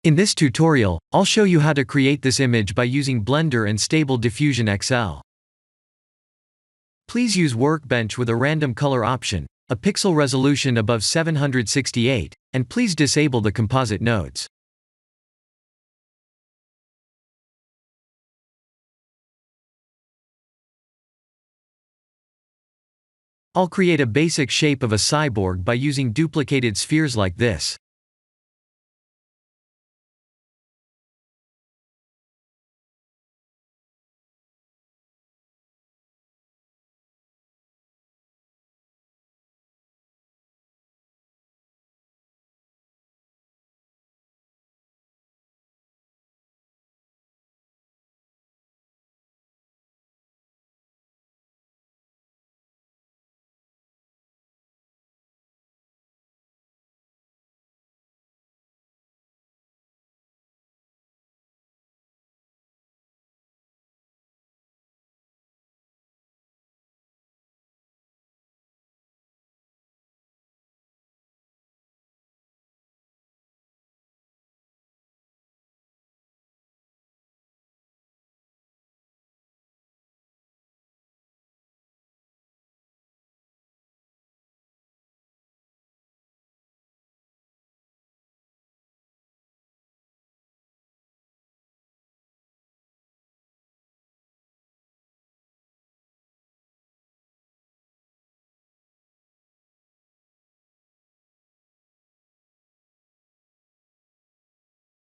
In this tutorial, I'll show you how to create this image by using Blender and Stable Diffusion XL. Please use Workbench with a random color option, a pixel resolution above 768, and please disable the composite nodes. I'll create a basic shape of a cyborg by using duplicated spheres like this.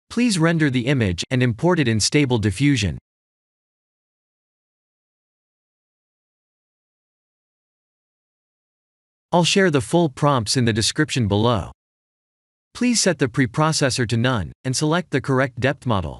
Please render the image and import it in Stable Diffusion. I'll share the full prompts in the description below. Please set the preprocessor to none, and select the correct depth model.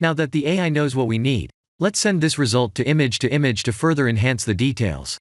Now that the AI knows what we need, let's send this result to image to further enhance the details.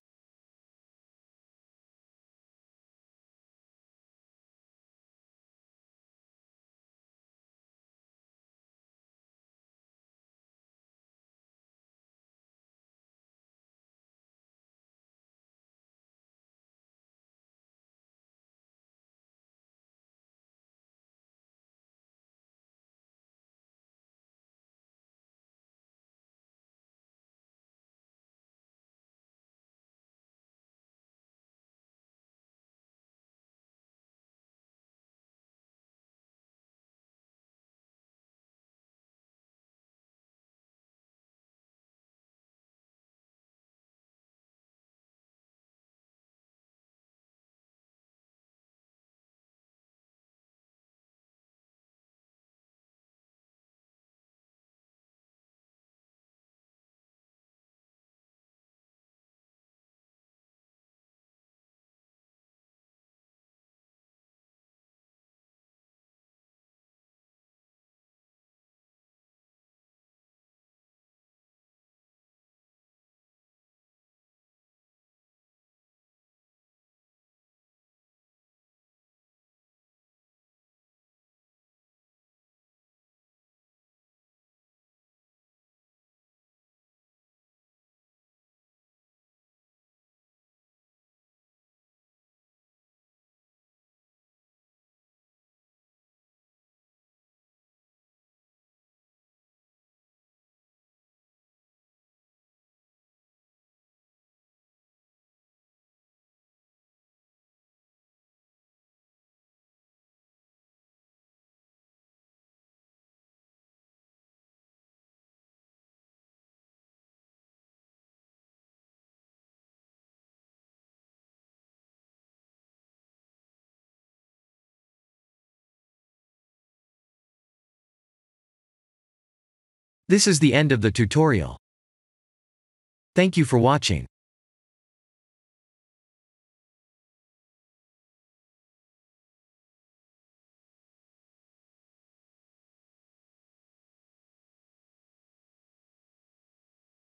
This is the end of the tutorial. Thank you for watching.